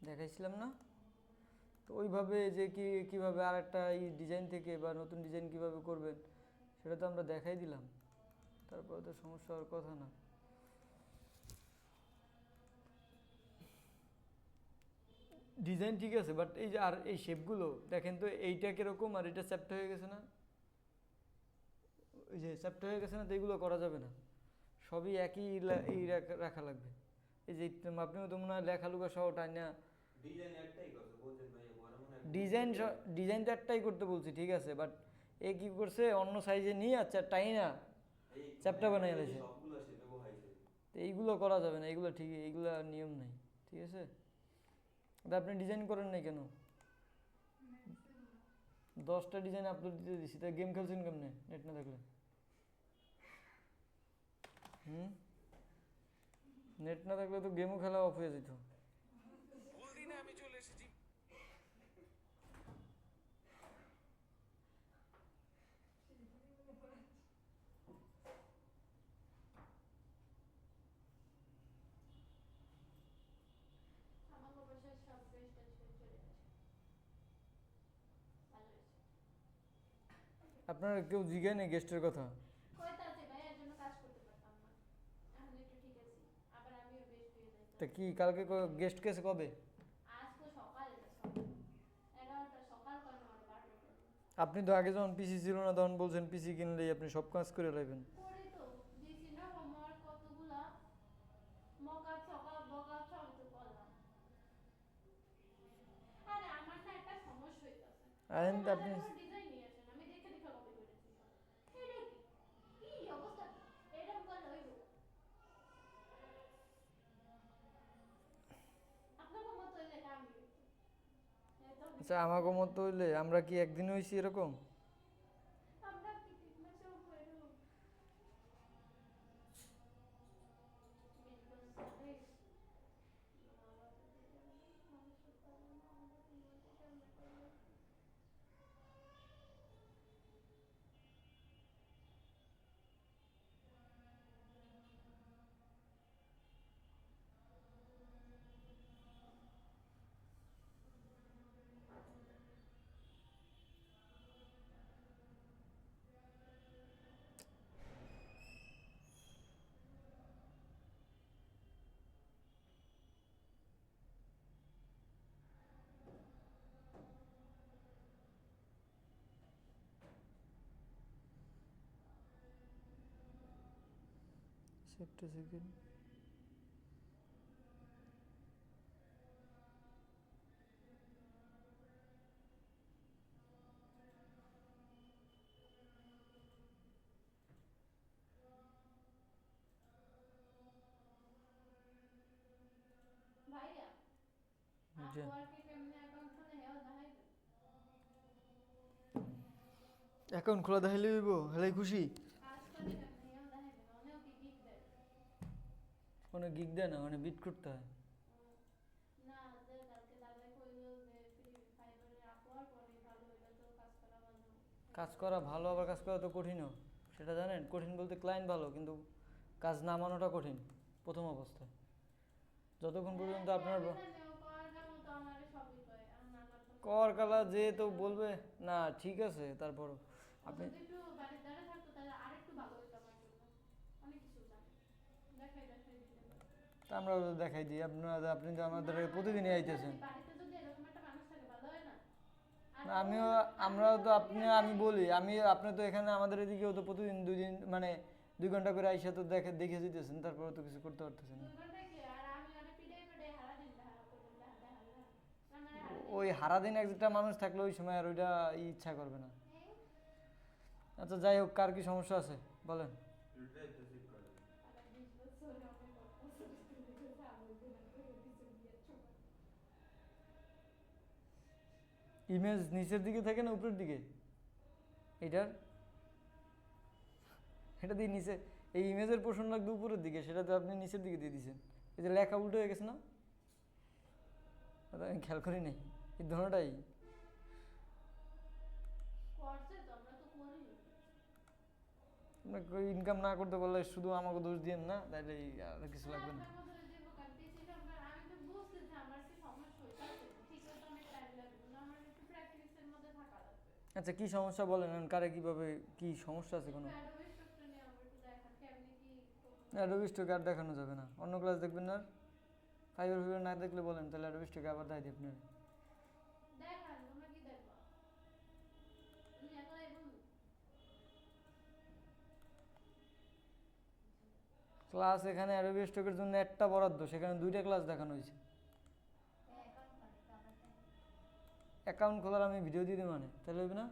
দেখাইছিলাম না? তো ওইভাবে যে কীভাবে আর একটা এই ডিজাইন থেকে বা নতুন ডিজাইন কিভাবে করবেন সেটা তো আমরা দেখাই দিলাম, তারপরে তো সমস্যা হওয়ার কথা না। ডিজাইন ঠিক আছে, বাট এই যে আর এই শেপগুলো দেখেন তো, এইটা কীরকম আর এটা চ্যাপ্টা হয়ে গেছে না, ওই যে চ্যাপ্টা হয়ে গেছে না, তো এইগুলো করা যাবে না, সবই একই এই রাখা লাগবে। এই যে আপনি তো মনে হয় লেখালুকা সহ টাইনা ডিজাইন ডিজাইন তো একটাই করতে বলছি, ঠিক আছে, বাট এ কি করছে অন্য সাইজে নিয়ে আচ্ছা টাইনা চ্যাপ্টা বানাই গেছে। তো এইগুলো করা যাবে না, এইগুলো ঠিক, এইগুলো নিয়ম নাই, ঠিক আছে। তা আপনি ডিজাইন করেন নাই কেন? 10টা ডিজাইন আপলোড দিতে দিছি, তা গেম খেলছেন কেমনে নেট না থাকলে? নেট না থাকলে তো গেমও খেলা অফ হয়ে যেত। আমি চলে এসেছি। আপনারা কেউ জিজ্ঞাসা নেই গেস্টের কথা? তা কি কালকে গেস্ট কেসে কবে? আপনি তো আগে যখন পিসি ছিল না তখন বলছেন পিসি কিনলেই আপনি সব কাজ করে লাইবেন। আপনি আচ্ছা, আমাকে মতো হইলে আমরা কি একদিন হয়েছি এরকম? একটা সেকেন্ড। অ্যাকাউন্ট খোলা দেখাইলে হইব, হেলাই খুশি। কোনো গিগ দেয় না, মানে বিট করতে হয়। কাজ করা ভালো, আবার কাজ করা তো কঠিনও, সেটা জানেন। কঠিন বলতে ক্লায়েন্ট ভালো, কিন্তু কাজ নামানোটা কঠিন প্রথম অবস্থায়। যতক্ষণ পর্যন্ত আপনার কর কালা যে তো বলবে না, ঠিক আছে, তারপরও আপনি তা আমরা দেখাই দিই। আপনারা আপনি তো আমাদের প্রতিদিনই আইতেছেন না, আমিও আমরাও তো আপনি আমি বলি আমি আপনি তো এখানে আমাদের এদিকেও তো প্রতিদিন 2 দিন মানে 2 ঘন্টা করে আইসা তো দেখে যেতেছেন, তারপরে তো কিছু করতে পারতেছেন না। ওই হারাদিন একটা মানুষ থাকলে ওই সময় আর ওইটা ইচ্ছা করবে না। আচ্ছা যাই হোক, কার কি সমস্যা আছে বলেন? ইমেজ নিচের দিকে থাকে না উপরের দিকে? এটার এটা দিয়ে নিচে, এই ইমেজের পোর্শন লাগবে উপরের দিকে, সেটা তো আপনি নিচের দিকে দিয়ে দিয়েছেন। এই যে লেখা উল্টো হয়ে গেছে না, আমি খেয়াল করি নাই। এই ধরনটাই ইনকাম না করতে পারলে শুধু আমাকে দোষ দিয়েন না, তাহলে আর কিছু লাগবে না। আচ্ছা কি সমস্যা বলেন, কারে কিভাবে কি সমস্যা আছে কোনো? অ্যাডোবি স্টকটা নিয়ে আমার একটু দেখান কেমনে কি করবো। অ্যাডোবি স্টকে আর দেখানো যাবে না, অন্য ক্লাস দেখবেন না। ফাইবার ফিভার না দেখলে বলেন, তাহলে অ্যাডোবি স্টকে আবার দেখাই দিই আপনার। দেখান তোমরা কি দেখবা তুমি এখন এবং ক্লাস এখানে অ্যাডোবি স্টকের জন্য একটা বরাদ্দ, সেখানে 2টা ক্লাস দেখানো হয়েছে। অ্যাকাউন্ট খোলার আমি ভিডিও দিয়ে দিই মানে, তাহলে হবে না?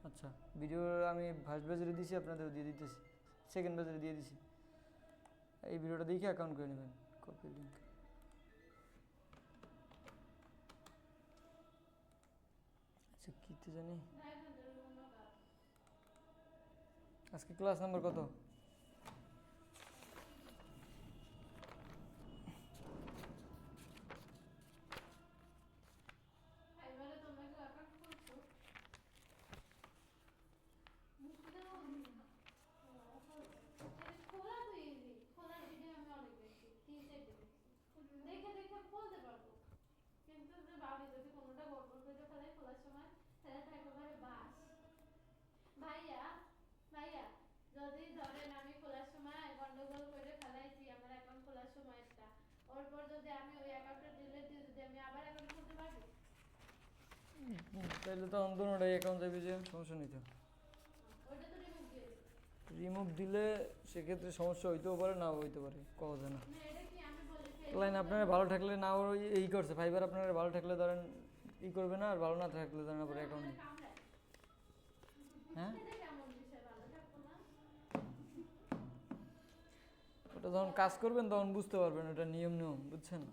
আচ্ছা ভিডিও আমি ফার্স্ট ব্যাচে দিয়েছি, আপনাদেরও দিয়ে দিতেছি, সেকেন্ড ব্যাচে দিয়ে দিছি। এই ভিডিওটা দেখে অ্যাকাউন্ট করে নেবেন, কপি লিঙ্ক। আচ্ছা কীতে জানি দেখান তোর অন্য কাজ। আজকে ক্লাস নাম্বার কত? এবারে তোমরা কি অ্যাকাউন্ট করছো মুখটা খোলা তো ইজি খোলার ভিডিও আমি অনেক দেখছি 3 সেট দেখে দেখে বলতে পারবো কিন্তু যে ভাবি যদি কোনোটা গড়বড় করে ফেলে খোলার সময় তাহলে থাকে ভাবে বাস ভাইয়া ভাইয়া যদি ধরেন আমি খোলার সময় গন্ডগোল করে ফেলাইছি আমার অ্যাকাউন্ট খোলার সময়টা ওরপর যদি আমি ওই অ্যাকাউন্টটা ডিলিট দিয়ে যদি আমি আবার অ্যাকাউন্ট খুলতে পারবো তাহলে তো অন্তরটাই অ্যাকাউন্ট যাবে, যে সমস্যা নেই তো। ওটা তো রিমুভ দিয়ে দিই। রিমুভ দিলে সেক্ষেত্রে সমস্যা হইতেও পারে, নাও হইতে পারে, কওয়া যায় না। না এটা কি আমি বলি ক্লায়েন্ট আপনারা ভালো থাকলে না ওই এই করছে, ফাইবার আপনারা ভালো থাকলে ধরেন ই করবে না, আর ভালো না থাকলে ধরেন আবার অ্যাকাউন্ট। কামড়ায় হ্যাঁ এটা কেমন বিষয় ভালো থাকবো না ওটা যখন কাজ করবেন তখন বুঝতে পারবেন, ওটা নিয়ম নিয়ম বুঝছেন।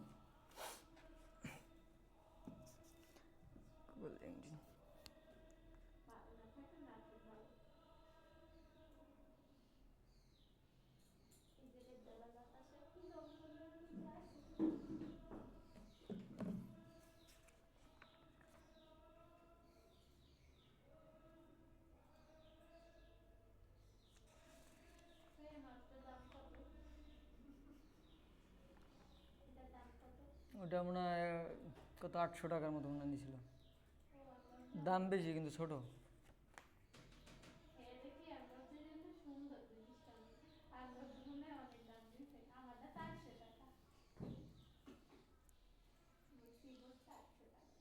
ভালো না থাকলে না ঠিক ভালো এই যে দেলা বাতাসে কি রং করলো এই মাছটার দাম কত এটার দাম কত ওটা মনে হয় কত 800 টাকার মতো মনে হয় নিয়েছিল। ও আল্লাহ দাম বেশি কিন্তু ছোট। এই দেখি আমরা তো কিন্তু সুন্দর জিনিসটা আমরা দুজনে অনেক দাম দিছে আমারটা 400 টাকা বুঝছি বুঝ 400 টাকা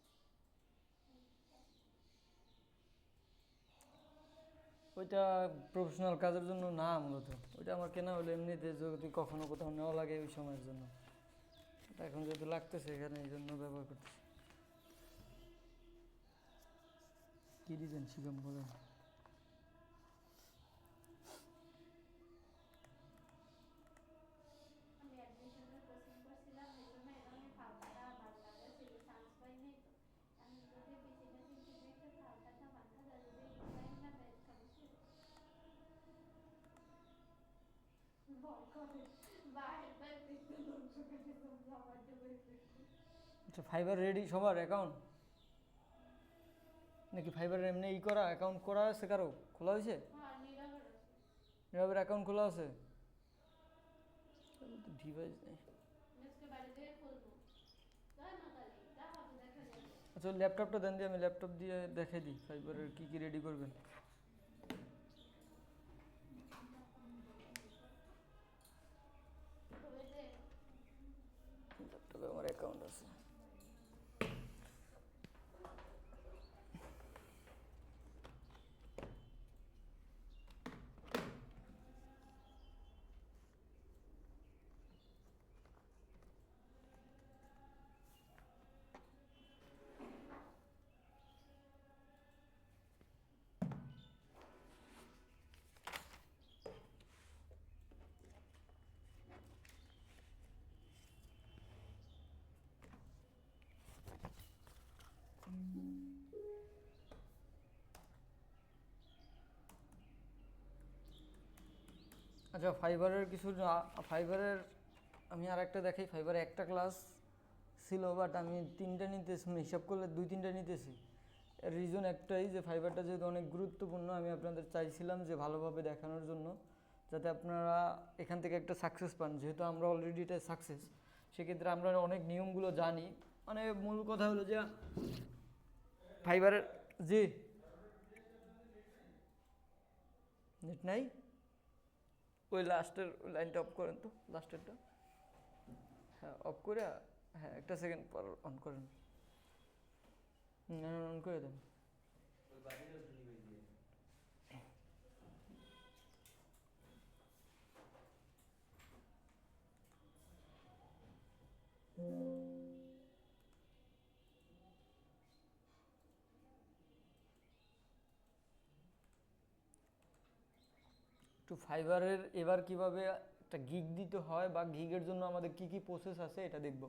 ওইটা প্রফেশনাল কাজের জন্য না মূলত, ওইটা আমার কেনা হলো এমনিতে যদি কখনো কোথাও নেওয়া লাগে ওই সময়ের জন্য। এটা এখন যেহেতু লাগতেছে এখানে, এই জন্য ব্যবহার করতেছি। কী ডিজাইন শিখম বলেন? আমি অ্যাডমিশনের কোচিং করছিলাম এই জন্য এটা আমি ফালতাটা ভালো লাগছিল চান্স পাই নাই তো আমি যদি বিসিএস ইন্টিগ্রেটেড ফালতাটা মাথা যায় যদি ইনলাইন না বের সমস্যা ভয় করে বাইরে বাইরে দেখতে লোক কাছে তোমরা আমার ডুবে আচ্ছা ফাইবার রেডি সবার অ্যাকাউন্ট নাকি? ফাইবারের এমনি ই করা অ্যাকাউন্ট করা আছে কারো? খোলা হয়েছে? হ্যাঁ নিরাপদ আছে এভাবে অ্যাকাউন্ট খোলা আছে? ডিভাইস নেই। আজকে বাড়ি থেকে খুলবো তাই না তাহলে দেখাবো দেখা যাবে আচ্ছা ল্যাপটপটা দেন দিয়ে আমি ল্যাপটপ দিয়ে দেখাই দিই ফাইবারের কী কী রেডি করবেন। তবে যে ল্যাপটপে আমার অ্যাকাউন্ট আছে। আচ্ছা ফাইবারের কিছু ফাইবারের আমি আর একটা দেখাই। ফাইবারে একটা ক্লাস ছিল বাট আমি 3টা নিতেছি, হিসাব করলে 2-3টা নিতেছি। এর রিজন একটাই যে ফাইবারটা যেহেতু অনেক গুরুত্বপূর্ণ, আমি আপনাদের চাইছিলাম যে ভালোভাবে দেখানোর জন্য, যাতে আপনারা এখান থেকে একটা সাকসেস পান। যেহেতু আমরা অলরেডি এটা সাকসেস, সেক্ষেত্রে আমরা অনেক নিয়মগুলো জানি। মানে মূল কথা হলো যে ফাইবারের জি নেট নাই, ওই লাস্টের লাইনটা অফ করেন তো, লাস্টেরটা। হ্যাঁ অফ করে, হ্যাঁ একটা সেকেন্ড পর অন করেন, অন করে দেন। একটু ফাইবারের এবার কিভাবে একটা গিগ দিতে হয় বা গিগের জন্য আমাদের কি কি প্রসেস আছে এটা দেখব।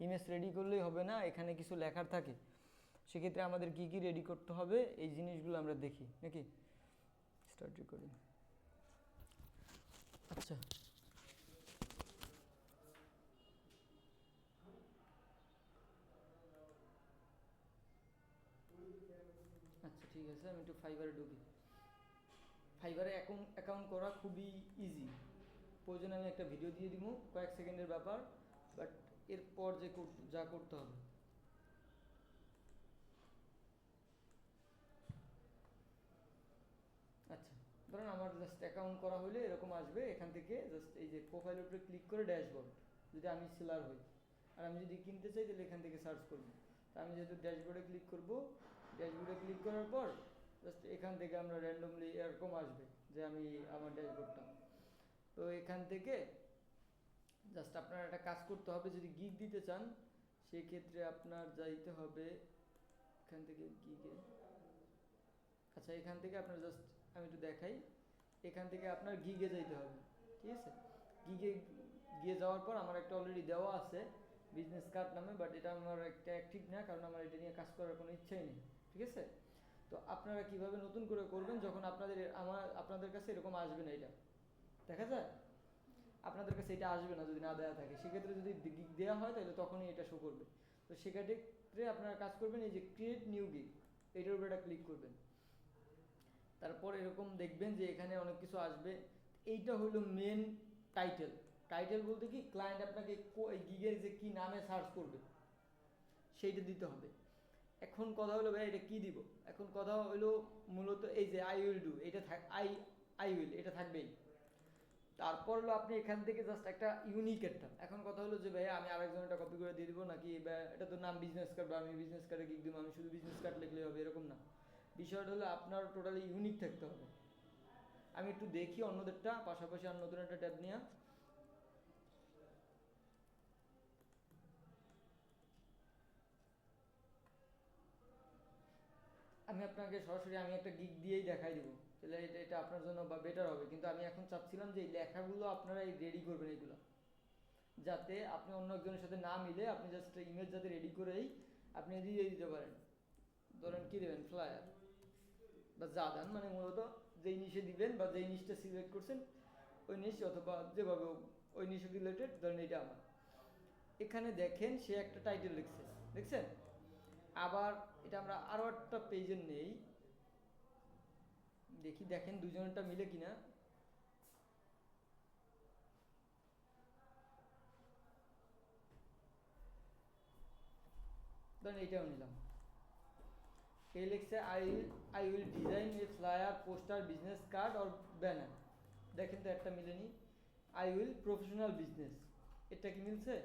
ইমেজ রেডি করলেই হবে না, এখানে কিছু লেখার থাকে, সেক্ষেত্রে আমাদের কি কি রেডি করতে হবে এই জিনিসগুলো আমরা দেখি নাকি। Start recording. আচ্ছা আচ্ছা ঠিক আছে, আমি একটু ফাইবারে ঢুকি। ফাইবারে অ্যাকাউন্ট করা খুবই ইজি, প্রয়োজনে আমি একটা ভিডিও দিয়ে দিব, কয়েক সেকেন্ডের ব্যাপার, বাট এরপর যে যা করতে হবে। আচ্ছা ধরেন আমার জাস্ট অ্যাকাউন্ট করা হলে এরকম আসবে, এখান থেকে জাস্ট এই যে প্রোফাইলের উপরে ক্লিক করে ড্যাশবোর্ড, যদি আমি সেলার হই আর আমি যদি কিনতে চাই তাহলে এখান থেকে সার্চ করব। তা আমি যেহেতু ড্যাশবোর্ডে ক্লিক করব, ড্যাশবোর্ডে ক্লিক করার পর জাস্ট এখান থেকে আমরা র্যান্ডমলি এরকম আসবে যে আমি আমার ড্যাশবোর্ডটা, তো এখান থেকে জাস্ট আপনার একটা কাজ করতে হবে, যদি গিগ দিতে চান সেক্ষেত্রে আপনার যাইতে হবে এখান থেকে গিগে। আচ্ছা এখান থেকে আপনার জাস্ট আমি একটু দেখাই, এখান থেকে আপনার গিগে যাইতে হবে, ঠিক আছে। গিগে গিয়ে যাওয়ার পর আমার একটা অলরেডি দেওয়া আছে বিজনেস কার্ড নামে, বাট এটা আমার একটা অ্যাক্টিভ না, কারণ আমার এটা নিয়ে কাজ করার কোনো ইচ্ছাই নেই, ঠিক আছে। তো আপনারা কিভাবে নতুন করে করবেন যখন আপনাদের কাছে এরকম আসবে না, এটা দেখা যায় আপনাদের কাছে এটা আসবে না যদি না দেওয়া থাকে, সেক্ষেত্রে যদি গিগ দেওয়া হয় তাহলে তখনই এটা শো করবে। তো সেক্ষেত্রে আপনারা কাজ করবেন এই যে ক্রিয়েট নিউ গিগ, এটার উপরে একটা ক্লিক করবেন, তারপর এরকম দেখবেন যে এখানে অনেক কিছু আসবে। এইটা হলো মেন টাইটেল। টাইটেল বলতে কি, ক্লায়েন্ট আপনাকে গিগের যে কি নামে সার্চ করবে সেইটা দিতে হবে। এখন কথা হলো ভাই এটা কি দিব, এখন কথা হলো মূলত এই যে আই উইল ডু, এটা আই উইল এটা থাকবেই। তারপর হলো আপনি এখান থেকে জাস্ট একটা ইউনিক একটা, এখন কথা হলো যে ভাই আমি আরেকজনটা কপি করে দিয়ে দিব নাকি, এটা তো নাম বিজনেস কার্ড, বা আমি বিজনেস কার্ডে গিগ দিব, আমি শুধু বিজনেস কার্ড লিখলেই হবে এরকম না, বিষয়টা হলো আপনার টোটালি ইউনিক থাকতে হবে। আমি একটু দেখি অন্যদেরটা, পাশাপাশি আর নতুন একটা ট্যাব নিয়ে। আমি আপনাকে সরাসরি আমি একটা গিগ দিয়েই দেখাই দিব, তাহলে এটা আপনার জন্য বা বেটার হবে। কিন্তু আমি এখন চাচ্ছিলাম যে এই লেখাগুলো আপনারা রেডি করবেন এগুলো, যাতে আপনি অন্য একজনের সাথে না মিলে আপনি জাস্ট ইমেজ যাতে রেডি করেই আপনি দিয়ে দিতে পারেন। ধরেন কি দেবেন, ফ্লায়ার বা যা দেন, মানে মূলত যেই নিশে দিবেন বা যেই নিশটা সিলেক্ট করছেন ওই নিশ, অথবা যেভাবে ওই নিশ রিলেটেড, ধরেন এটা আমার। এখানে দেখেন সে একটা টাইটেল লিখছে, দেখছেন। আবার এটা আমরা আরো একটা পেজে নেই, দেখি দেখেন দুজনটা মিলে কিনা। ধরেন এইটাও নিলাম, এই লিখছে I will design A flyer, poster, business card or banner. দেখেন তো একটা মিলেনি, আই উইল প্রফেশনাল বিজনেস, এটা কি মিলছে?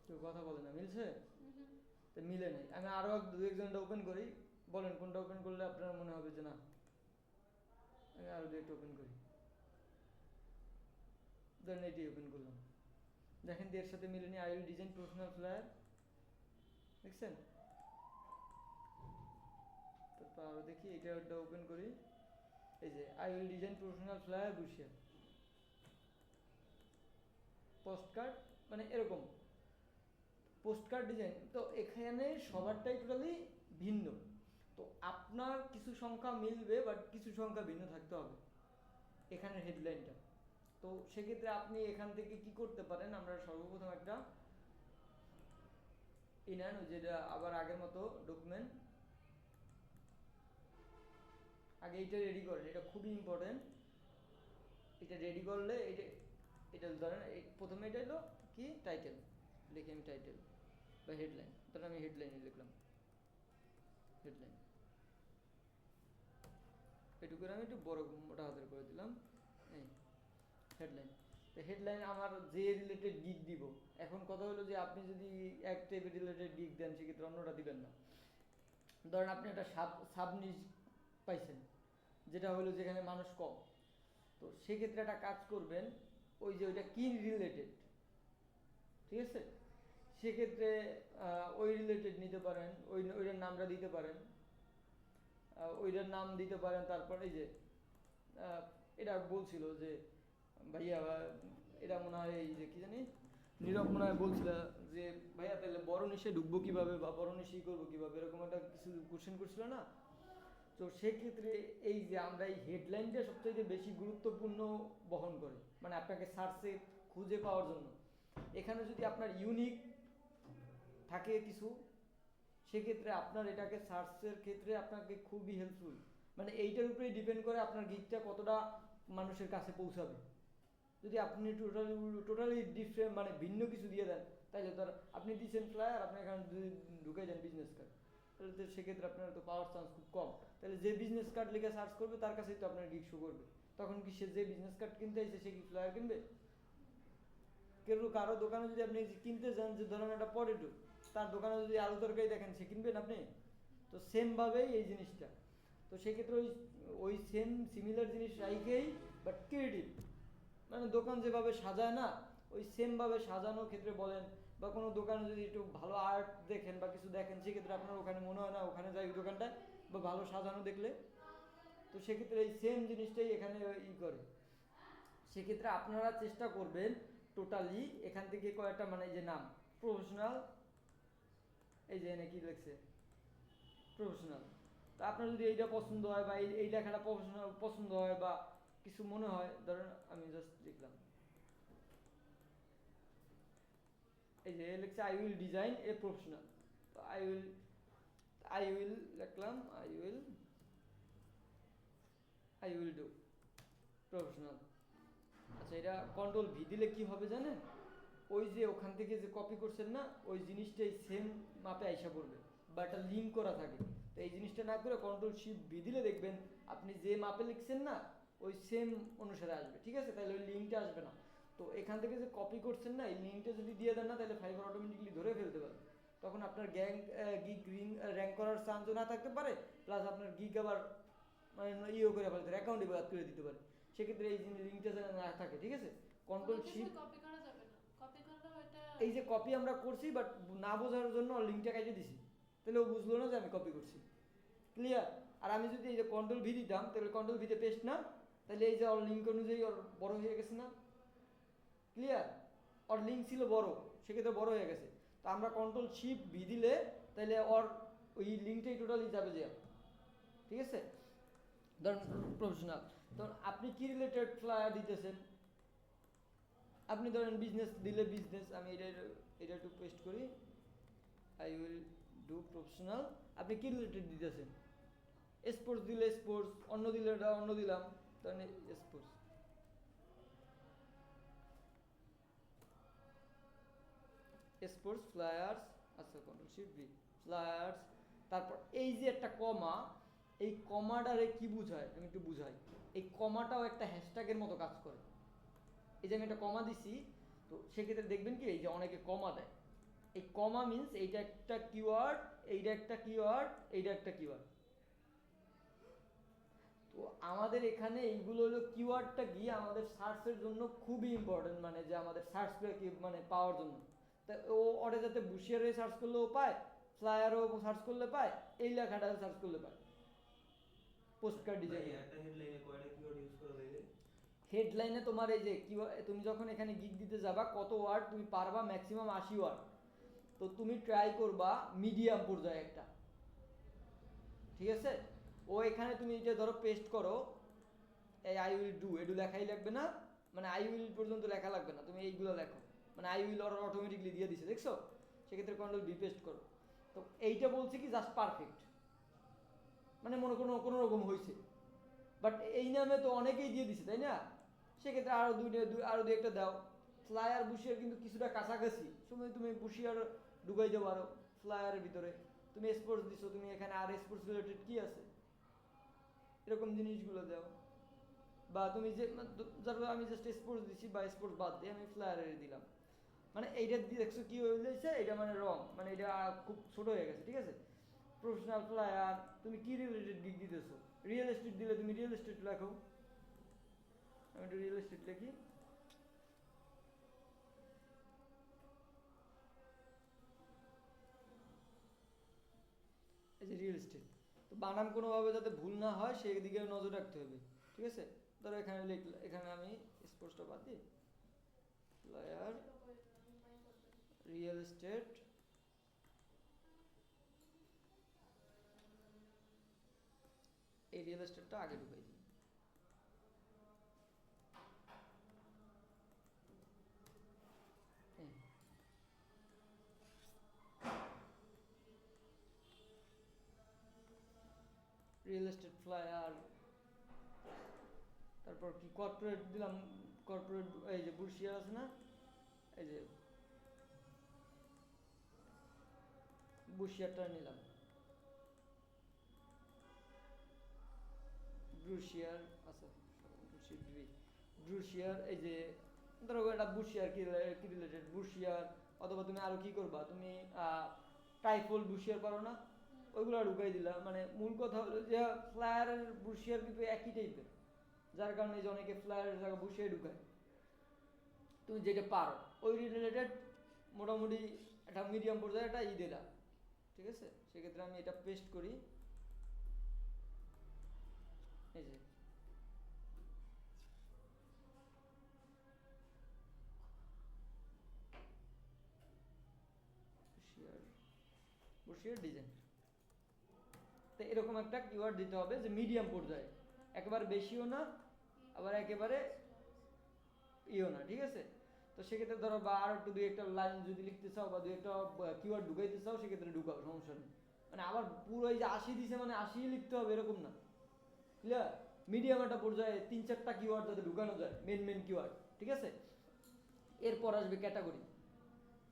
কেউ কথা বলে না, মিলছে? তো মিলে নাই। আমি আরো দু একজনটা ওপেন করি, বলেন কোনটা ওপেন করলে আপনার মনে হবে যে না। আমি আরো দু একটা ওপেন করি, ধরেন এটি ওপেন করলাম, দেখেন এর সাথে মিলেনি, I will design professional flyer, দেখছেন। তারপর আরো দেখি, এটা ওপেন করি, এই যে I will design professional flyer বসিয়া পোস্ট কার্ড, মানে এরকম পোস্ট কার্ড ডিজাইন। তো এখানে সবারটাই টোটালি ভিন্ন, তো আপনার কিছু সংখ্যা মিলবে বাট কিছু সংখ্যা ভিন্ন থাকতে হবে এখানে হেডলাইনটা। তো সেক্ষেত্রে আপনি এখান থেকে কি করতে পারেন, আমরা সর্বপ্রথম একটা নেন, যেটা আবার আগের মতো ডকুমেন্ট, আগে এইটা রেডি করেন, এটা খুবই ইম্পর্টেন্ট। এটা রেডি করলে এটা ধরেন প্রথমে এটা হলো কি টাইটেল, লিখি আমি টাইটেল বা হেডলাইন, তাহলে আমি হেডলাইনে লিখলাম। হেডলাইন এটুকু করে আমি একটু বড় মোটা হাতের করে দিলাম, এই হেডলাইন। তো হেডলাইন আমার যে রিলেটেড গিগ দিব, এখন কথা হলো যে আপনি যদি এক টাইপের রিলেটেড গিগ দেন সেক্ষেত্রে অন্যটা দিবেন না। ধরেন আপনি একটা সাবনিজ পাইছেন যেটা হলো যেখানে মানুষ কম, তো সেক্ষেত্রে একটা কাজ করবেন, ওই যে ওইটা কি রিলেটেড, ঠিক আছে, সেক্ষেত্রে ওই রিলেটেড নিতে পারেন, ওইটার নামটা দিতে পারেন, ওইটার নাম দিতে পারেন। তারপর এই যে এটা বলছিল যে ভাইয়া, এটা মনে হয় এই যে কি জানি নীরব মনে হয় বলছিল যে ভাইয়া তাহলে বড় নিশে ঢুকবো কিভাবে বা বড় নিশি করবো কিভাবে, এরকম একটা কিছু কোশ্চেন করছিল না। তো সেক্ষেত্রে এই যে আমরা এই হেডলাইনটা সবচেয়ে বেশি গুরুত্বপূর্ণ বহন করে, মানে আপনাকে সার্চে খুঁজে পাওয়ার জন্য। এখানে যদি আপনার ইউনিক থাকে কিছু, সেক্ষেত্রে আপনার এটাকে সার্চের ক্ষেত্রে আপনাকে খুবই হেল্পফুল, মানে এইটার উপরেই ডিপেন্ড করে আপনার গিকটা কতটা মানুষের কাছে পৌঁছাবে। যদি আপনি টোটালি ডিফারেন্ট মানে ভিন্ন কিছু দিয়ে দেন, তাহলে তো আপনি দিচ্ছেন ফ্লায়ার, আপনি এখানে ঢুকাই দেন বিজনেস কার্ড, তাহলে তো সেক্ষেত্রে আপনার তো পাওয়ার চান্স খুব কম। তাহলে যে বিজনেস কার্ড লিখে সার্চ করবে তার কাছেই তো আপনার গিক শো করবে, তখন কি সে যে বিজনেস কার্ড কিনতে আসছে সে কি ফ্লায়ার কিনবে? কারো দোকানে যদি আপনি কিনতে যান, যে ধরেন একটা পটেটো, তার দোকানে যদি আলু তরকারি দেখেন সে কিনবেন আপনি? তো সেমভাবেই এই জিনিসটা, তো সেক্ষেত্রে ওই সেম সিমিলার জিনিস রাইখেই বাট ক্রিয়েটিভ, মানে দোকান যেভাবে সাজায় না ওই সেমভাবে সাজানোর ক্ষেত্রে বলেন, বা কোনো দোকানে যদি একটু ভালো আর্ট দেখেন বা কিছু দেখেন, সেক্ষেত্রে আপনার ওখানে মনে হয় না ওখানে যাই ওই দোকানটায়, বা ভালো সাজানো দেখলে, তো সেক্ষেত্রে এই সেম জিনিসটাই এখানে করে। সেক্ষেত্রে আপনারা চেষ্টা করবেন টোটালি এখান থেকে কয়েকটা, মানে এই যে নাম প্রফেশনাল, এই যে এনে কি লিখছে প্রফেশনাল, তা আপনার যদি এইটা পছন্দ হয় বা এই লেখাটা প্রফেশনাল পছন্দ হয় বা কিছু মনে হয়, ধরেন আমি জাস্ট লিখলাম এই যে লিখছে I will design a professional, তো আই উইল লিখলাম আই উইল ডু প্রফেশনাল। আচ্ছা, এটা কন্ট্রোল ভি দিলে কি হবে জানেন? ওই যে ওখান থেকে যে কপি করছেন না, ওই জিনিসটাই সেম মাপে আইসা পড়বে বা একটা লিঙ্ক করা থাকে। তো এই জিনিসটা না করে কন্ট্রোল শিফট ভি দিলে দেখবেন আপনি যে মাপে লিখছেন না ওই সেম অনুসারে আসবে, ঠিক আছে? তাহলে ওই লিঙ্কটা আসবে না। তো এখান থেকে যে কপি করছেন না, এই লিঙ্কটা যদি দিয়ে দেন না, তাহলে ফাইবার অটোমেটিকলি ধরে ফেলতে পারবে। তখন আপনার গিগ র্যাঙ্ক করার চান্সও না থাকতে পারে, প্লাস আপনার গিগ আবার মানে ইয়ে করে ফেলতে পারে, অ্যাকাউন্টে বাদ করে দিতে পারে। সেক্ষেত্রে এই লিঙ্কটা যেন না থাকে, ঠিক আছে? কন্ট্রোল শিফট, কপি করা যাবে না, কপি করলেও এটা এই যে কপি আমরা করছি বাট না বোঝার জন্য লিঙ্কটা কেটে দিছি, তাহলে ও বুঝলো না যে আমি কপি করছি। ক্লিয়ার? আর আমি যদি এই যে কন্ট্রোল ভি দিতাম, তাহলে কন্ট্রোল ভিতে পেস্ট না, তাহলে এই যে ওর লিঙ্ক অনুযায়ী ওর বড় হয়ে গেছে না? ক্লিয়ার? ওর লিঙ্ক ছিল বড়, সেক্ষেত্রে বড় হয়ে গেছে। তো আমরা কন্ট্রোল শিফট ভি দিলে তাহলে ওর ওই লিঙ্কটাই টোটালি যাবে যে, ঠিক আছে? ধরুন প্রফেশনাল, ধরুন আপনি কি রিলেটেড ফ্লায়ার দিতেছেন, আপনি ধরেন বিজনেস দিলে বিজনেস, আমি এটা একটু পেস্ট করি, আই উইল ডু প্রফেশনাল। আপনি কি রিলেটেড দিতেছেন? স্পোর্টস দিলে স্পোর্টস, অন্য দিলে অন্য দিলাম, ধরেন স্পোর্টস। স্পোর্টস ফ্লায়ার্স, আচ্ছা কন্ট্রোল শিফট ভি ফ্লায়ার্স। তারপর এই যে একটা কমা, এই কমাটারে কি বুঝায় আমি একটু বুঝাই। এই কমাটাও একটা হ্যাশট্যাগের মতো কাজ করে। এই যে আমি একটা কমা দিছি, তো সেক্ষেত্রে দেখবেন কি এই যে অনেকে কমা দেয়, এই কমা মিন্স এইটা একটা কিওয়ার্ড, এইটা একটা কিওয়ার্ড, এইটা একটা কিওয়ার্ড। তো আমাদের এখানে এইগুলো হলো কিওয়ার্ডটা গিয়ে আমাদের সার্চের জন্য খুবই ইম্পর্টেন্ট, মানে যে আমাদের সার্চ কি মানে পাওয়ার জন্য। তা ও ওটা যাতে বুশিয়ারে সার্চ করলেও পায়, ফ্লায়ারও সার্চ করলে পায়, এই লেখাটাও সার্চ করলে পায়। পোস্ট কার্ড ডিজাইন একটা হেডলাইনে কয়টা কিওয়ার্ড ইউজ করা লাগে? হেডলাইনে তোমার এই যে কি, তুমি যখন এখানে গিগ দিতে যাবা কত ওয়ার্ড তুমি পারবা, ম্যাক্সিমাম 80 ওয়ার্ড। তো তুমি ট্রাই করবা মিডিয়াম পর্যায়ে একটা, ঠিক আছে? ও এখানে তুমি এটা ধরো পেস্ট করো, এই আই উইল ডু, এটু লেখাই লাগবে না, মানে আই উইল পর্যন্ত লেখা লাগবে না, তুমি এইগুলো লেখো, মানে আই উইল ওর অটোমেটিকলি দিয়ে দিছে, দেখছো? সেক্ষেত্রে কন্ট্রোল ভি পেস্ট করো। তো এইটা বলছে কি জাস্ট পারফেক্ট, মানে মনে কোনো রকম হয়েছে, বাট এই নামে তো অনেকেই দিয়ে দিছে, তাই না? সেক্ষেত্রে আরও আরও দুই একটা দাও। ফ্লায়ার বুশিয়ার কিন্তু কিছুটা কাছাকাছি, সময় তুমি বুশিয়ার ঢুকাই যাবো আরও ফ্লায়ারের ভিতরে, তুমি স্পোর্টস দিছো, তুমি এখানে আর স্পোর্টস রিলেটেড কি আছে এরকম জিনিসগুলো দাও। বা তুমি যে ধরো আমি জাস্ট স্পোর্টস দিছি বা স্পোর্টস বাদ দিয়ে আমি ফ্লায়ারে দিলাম, মানে এইটা দিয়ে দেখছো কি হয়েছে, এটা মানে রং, মানে এটা খুব ছোট হয়ে গেছে, ঠিক আছে। প্রফেশনাল ফ্লায়ার, তুমি কি রিলেটেড গিগ দিতেছো, রিয়েল এস্টেট দিলে তুমি রিয়েল এস্টেট লেখো, আমি একটু রিয়েল এস্টেট লিখি। এই যে রিয়েল এস্টেট, তো বানান কোনোভাবে যাতে ভুল না হয় সেই দিকে নজর রাখতে হবে, ঠিক আছে। ধরো এখানে লিখলে, এখানে আমি স্পোর্টসটা বাদ দিই, ফ্লায়ার রিয়েল এস্টেট, এই রিয়েল এস্টেটটা আগে ঢুকাই দিই। রিয়েল এস্টেট ফ্লায়ার, তারপর কি কর্পোরেট দিলাম, কর্পোরেট এই যে বুরশিয়ার আছে না, এই যে বুরশিয়ারটা নিলাম, ব্রুশিয়ার আচ্ছা ব্রুশিয়ার, এই যে ধরো এটা বুশিয়ার কি রিলেটেড বুশিয়ার, অথবা তুমি আরো কি করবা, তুমি টাইফল বুশিয়ার পারো না, ওইগুলো ঢুকাই দিলা। মানে মূল কথা হলো যে ফ্লায়ারের বুশিয়ার কিন্তু একই টাইপের, যার কারণে যে অনেকে ফ্লায়ারের জায়গা বুশিয়ার ঢুকায়, তুমি যেটা পারো ওই রিলেটেড মোটামুটি একটা মিডিয়াম পর্যায়ে একটা দিলা, ঠিক আছে। সেক্ষেত্রে আমি এটা পেস্ট করি, এই যে বুশিয়ার ডিজাইন, তো এরকম একটা কিওয়ার্ড দিতে হবে যে মিডিয়াম পর্যায়ে, একেবারে বেশিও না আবার একেবারে ইও না, ঠিক আছে। তো সেক্ষেত্রে ধরো বা আর একটু দুই একটা লাইন যদি লিখতে চাও বা দুই একটা কিওয়ার্ড ঢুকাইতে চাও, সেক্ষেত্রে ঢুকাও, সমস্যা নেই। মানে আবার পুরো এই যে 80 দিছে মানে 80 লিখতে হবে এরকম না, ক্লিয়ার। মিডিয়াম একটা পর্যায়ে 3-4টা কিওয়ার্ড যাতে ঢুকানো যায়, মেন কিওয়ার্ড, ঠিক আছে। এরপর আসবে ক্যাটাগরি।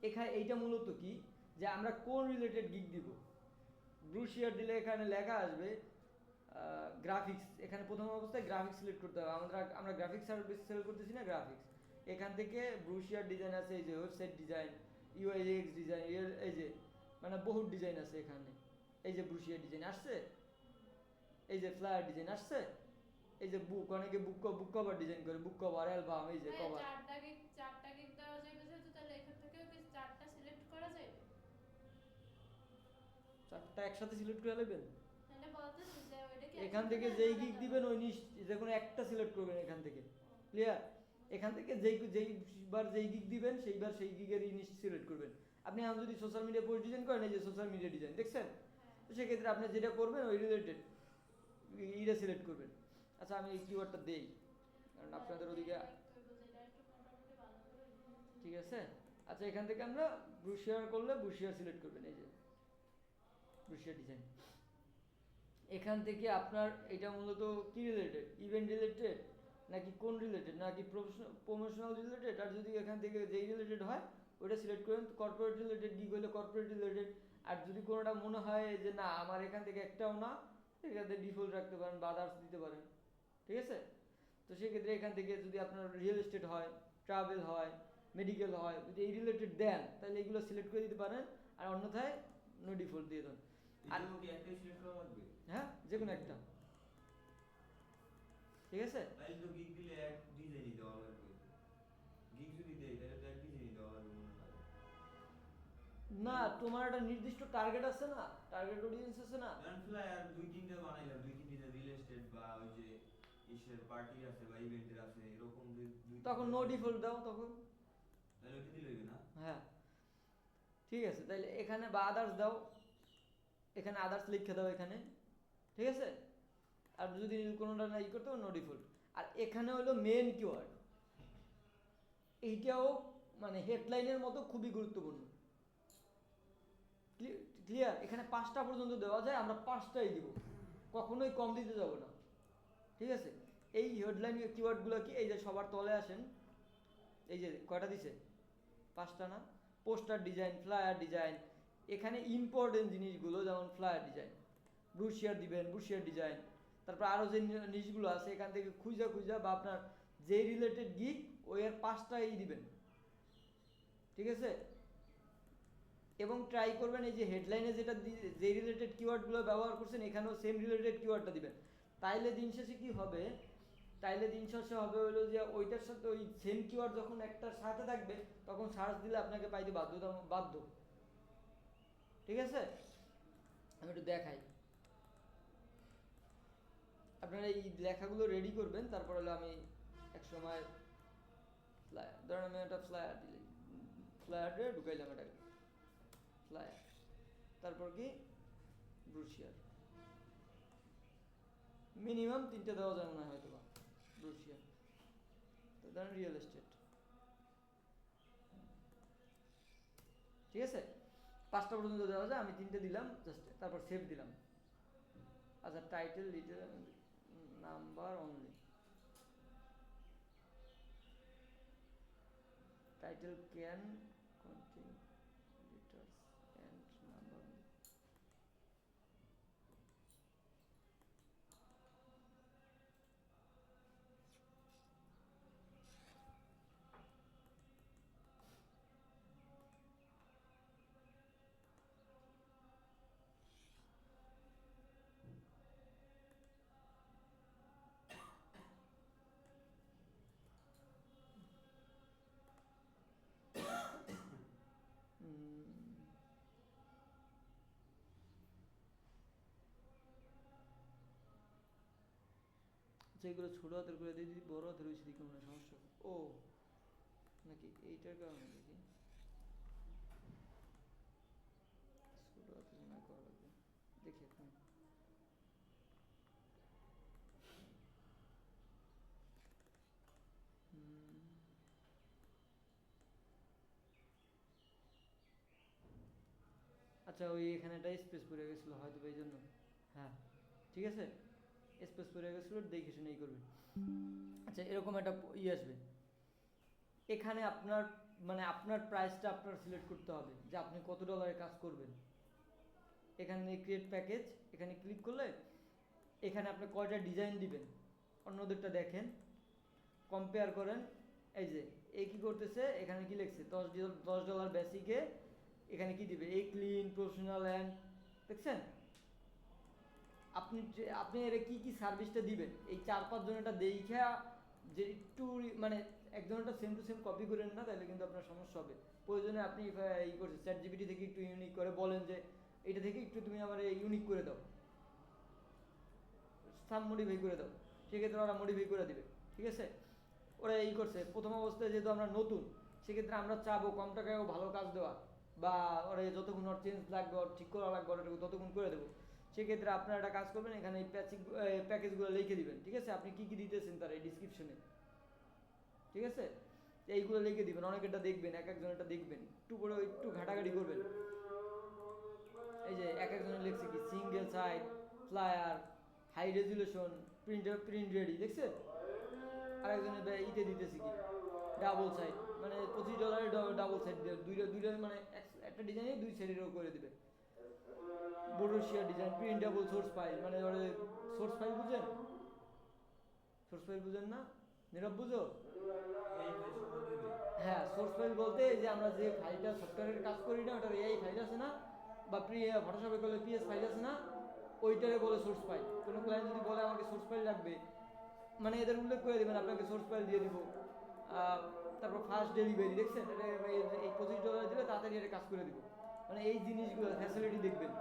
এখানে এইটা মূলত কি, যে আমরা কোন রিলেটেড গিগ দিব। ব্রুশিয়ার দিলে এখানে লেখা আসবে গ্রাফিক্স, এখানে প্রথম অবস্থায় গ্রাফিক্স সিলেক্ট করতে হবে, আমরা গ্রাফিক্স সার্ভিস সেল করতেছি না, গ্রাফিক্স। এখান থেকে ব্রুশিয়ার ডিজাইন আছে, এই যে ওয়েবসাইট ডিজাইন, ইউআইএক্স ডিজাইন, এই যে মানে বহুত ডিজাইন আছে এখানে। এই যে ব্রুশিয়ার ডিজাইন আসছে, এই যে ফ্লায়ার ডিজাইন আসছে, এই যে বুক, অনেকে বুক কভার ডিজাইন করে, বুক কভার, অ্যালবাম, এই যে কভার। চারটা গিগ দেওয়া যাবে যেহেতু, তাহলে এখান থেকেও কি চারটা সিলেক্ট করা যাবে? চারটা একসাথে সিলেক্ট করে নেবেন, মানে বলতেছি যে ওইটা কি এখান থেকে যেই গিগ দিবেন ওই যে কোনো একটা সিলেক্ট করবেন এখান থেকে, ক্লিয়ার। এখান থেকে যেইবার যেই গিগ দিবেন সেইবার সেই গিগের জিনিস সিলেক্ট করবেন। আপনি আমি যদি সোশ্যাল মিডিয়া পোস্ট ডিজাইন করেন, এই যে সোশ্যাল মিডিয়া ডিজাইন দেখছেন, তো সেক্ষেত্রে আপনি যেটা করবেন ওই রিলেটেড ইটা সিলেক্ট করবেন। আচ্ছা আমি এই কিওয়ার্ডটা দেই, কারণ আপনাদের ওদিকে, ঠিক আছে। আচ্ছা এখান থেকে আমরা ব্রুশিয়ার করলে ব্রুশিয়ার সিলেক্ট করবেন, এই যে ব্রুশিয়ার ডিজাইন। এখান থেকে আপনার এটা মূলত কি রিলেটেড, ইভেন্ট রিলেটেড নাকি কোন রিলেটেড, নাকি প্রমোশনাল রিলেটেড, আর যদি এখান থেকে যেই রিলেটেড হয় ওটা সিলেক্ট করেন। কর্পোরেট রিলেটেড গিগ হলে কর্পোরেট রিলেটেড, আর যদি কোনোটা মনে হয় যে না আমার এখান থেকে একটাও না, সেক্ষেত্রে ডিফল্ট রাখতে পারেন বা আদার্স দিতে পারেন, ঠিক আছে। তো সেক্ষেত্রে এখান থেকে যদি আপনার রিয়েল এস্টেট হয়, ট্রাভেল হয়, মেডিকেল হয়, যদি এই রিলেটেড দেন তাহলে এগুলো সিলেক্ট করে দিতে পারেন, আর অন্যথায় নো ডিফল্ট দিয়ে দেন। আর কি একটাই সিলেক্ট করা লাগবে? হ্যাঁ যে কোনো একটা, ঠিক আছে। তাই তো গিগ দিলে এক ডিজাইনই দেওয়া লাগবে। গিগ যদি দেই তাহলে তো এক ডিজাইনই দেওয়া লাগবে মনে হয়। না তোমার একটা নির্দিষ্ট টার্গেট আছে না, টার্গেট অডিয়েন্স আছে না। কারণ ফ্লায়ার দুই তিনটা বানাইলাম, দুই তিনটা রিয়েল এস্টেট বা ওই যে ইসের পার্টি আছে বা ইভেন্টের আছে, এরকম দুই তখন নো ডিফল্ট দাও তখন, তাহলে ওইটা দিলে হইবে না? হ্যাঁ ঠিক আছে। তাইলে এখানে বা আদার্স দাও, এখানে আদার্স লিখে দাও এখানে, ঠিক আছে। আর যদি কোনোটা না ই করতে নো ডিফল্ট। আর এখানে হলো মেন কিওয়ার্ড, এইটাও মানে হেডলাইনের মতো খুবই গুরুত্বপূর্ণ, ক্লিয়ার। এখানে 5টা পর্যন্ত দেওয়া যায়, আমরা 5টাই দিব, কখনোই কম দিতে যাব না, ঠিক আছে। এই হেডলাইন কিওয়ার্ডগুলো কি, এই যে সবার তলে আসেন, এই যে কয়টা দিছে 5টা না, পোস্টার ডিজাইন, ফ্লায়ার ডিজাইন, এখানে ইম্পর্টেন্ট জিনিসগুলো যেমন ফ্লায়ার ডিজাইন, ব্রুশিয়ার দিবেন, ব্রুশিয়ার ডিজাইন, তারপর আরও যে জিনিসগুলো আছে এখান থেকে খুঁজা বা আপনার যে রিলেটেড গিক ওই এর 5টাই দিবেন, ঠিক আছে। এবং ট্রাই করবেন এই যে হেডলাইনে যেটা যে রিলেটেড কিওয়ার্ডগুলো ব্যবহার করছেন এখানেও সেম রিলেটেড কিওয়ার্ডটা দিবেন। তাইলে দিন শেষে কি হবে, হলো যে ওইটার সাথে ওই সেম কিওয়ার্ড যখন একটার সাথে থাকবে তখন সার্চ দিলে আপনাকে পাইতে বাধ্য, ঠিক আছে। আমি একটু দেখাই, আপনারা এই লেখাগুলো রেডি করবেন, তারপর হলো আমি এক সময় ফ্লায়ার, ধরেন আমি একটা ফ্লায়ার দিলাম, ফ্লায়ারে ঢুকাইলাম এটাকে ফ্লায়ার, তারপর কি ব্রুশিয়ার, মিনিমাম 3টে দেওয়া যাবে না হয়তো বা ব্রুশিয়ার, তো ধরেন রিয়েল এস্টেট, ঠিক আছে। 5টা পর্যন্ত দেওয়া যায়, আমি 3টে দিলাম জাস্ট, তারপর সেভ দিলাম। আচ্ছা title detail number only, title can contain letters and number only. যেগুলো ছোট হাতের করে দিয়ে যদি বড় হাতের হয়েছে দেখি মনে সমস্যা, ও নাকি এইটার কারণে দেখি ছোট হাতের না করা লাগবে, দেখি এখন আচ্ছা ওই এখানেটা স্পেস পড়ে গেছিলো হয়তো এই জন্য, হ্যাঁ ঠিক আছে, স্পেস পড়ে গেছিলো, দেখে শুনেই করবেন। আচ্ছা এরকম একটা আসবে, এখানে আপনার মানে আপনার প্রাইসটা আপনার সিলেক্ট করতে হবে যে আপনি কত ডলারের কাজ করবেন। এখানে ক্রিয়েট প্যাকেজ, এখানে ক্লিক করলে এখানে আপনি কয়টা ডিজাইন দিবেন অন্যদেরটা দেখেন, কম্পেয়ার করেন। এই যে এই কি করতেছে, এখানে কি লিখছে $10 বেসিকে, এখানে কি দিবে এই ক্লিন প্রফেশনাল অ্যান্ড, দেখছেন আপনি এর কি সার্ভিসটা দিবেন, এই 4-5 জন এটা দেখা যে একটু মানে একজনটা সেম টু সেম কপি করেন না, তাহলে কিন্তু আপনার সমস্যা হবে। প্রয়োজনে আপনি এই করছেন চ্যাট জিপিটি থেকে একটু ইউনিক করে বলেন যে এটা থেকে একটু তুমি আমার ইউনিক করে দাও, সাম মডিফাই করে দাও, সেক্ষেত্রে ওরা মডিফাই করে দিবে, ঠিক আছে। ওরা এই করছে প্রথম অবস্থায় যেহেতু আমরা নতুন, সেক্ষেত্রে আমরা চাবো কম টাকায়ও ভালো কাজ দেওয়া, বা ওরা যতক্ষণ ওর চেঞ্জ লাগবে ওর ঠিক করা লাগবে ওটা ততক্ষণ করে দেবো। সেক্ষেত্রে আপনারা একটা কাজ করবেন, এখানে এই প্যাকেজগুলো লিখে দিবেন, ঠিক আছে, আপনি কী কী দিতেছেন তার এই ডিসক্রিপশনে, ঠিক আছে, এইগুলো লিখে দিবেন। অনেকেরটা দেখবেন, এক একজনেরটা দেখবেন, একটু করে একটু ঘাটাঘাটি করবেন। এই যে এক একজনের লিখছে কি single side flyer, high resolution, print ready, দেখছেন। আরেকজনের ইতে দিতেছি কি ডাবল সাইড, মানে $25 ডাবল সাইড দুইটা মানে একটা ডিজাইনে 2 সাইডেরও করে দিবে। বোরোশিয়া ডিজাইন প্রিন্টেবল সোর্স ফাইল, মানে সোর্স ফাইল বুঝেন, সোর্স ফাইল বুঝেন না, নীরব বুঝো? হ্যাঁ সোর্স ফাইল বলতে যে আমরা যে ফাইলটা সফটওয়্যারের কাজ করি না ওটার এই ফাইল আছে না, বা ফটোশপে করলে পিএস ফাইল আছে না, ওইটারে বলে সোর্স ফাইল। কোনো ক্লায়েন্ট যদি বলে আমাকে সোর্স ফাইল লাগবে, মানে এদের উল্লেখ করে দেবেন, আপনাকে সোর্স ফাইল দিয়ে দিব। তারপর ফার্স্ট ডেলিভারি, দেখছেন এটা এই $25 দিলে তাড়াতাড়ি এটা কাজ করে দিব, মানে এই জিনিসগুলো ফ্যাসিলিটি দেখবেন।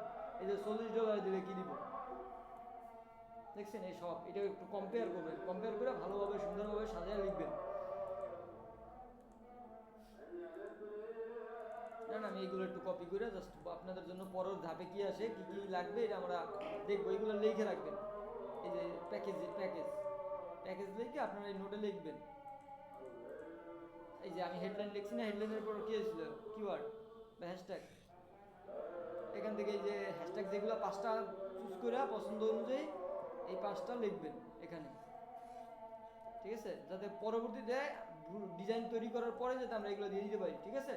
এই যে $40 দিলে কি দিব, দেখছেন এই সব, এটা একটু কম্পেয়ার করবেন, কম্পেয়ার করে ভালোভাবে সুন্দরভাবে সাজিয়ে লিখবেন। না আমি এইগুলো একটু কপি করে জাস্ট আপনাদের জন্য পরের ধাপে কি আসে কি কি লাগবে এটা আমরা দেখবো, এইগুলো লিখে রাখবেন। এই যে প্যাকেজ লিখে আপনারা এই নোটে লিখবেন। এই যে আমি হেডলাইন লিখছি না, হেডলাইনের পর কি হয়েছিল কিওয়ার্ড বা হ্যাশট্যাগ, এখান থেকে এই যে হ্যাশট্যাগ যেগুলো 5টা চুজ করে পছন্দ অনুযায়ী এই 5টা লিখবেন এখানে, ঠিক আছে, যাতে পরবর্তীতে ডিজাইন তৈরি করার পরে যাতে আমরা এগুলো দিয়ে দিতে পারি, ঠিক আছে।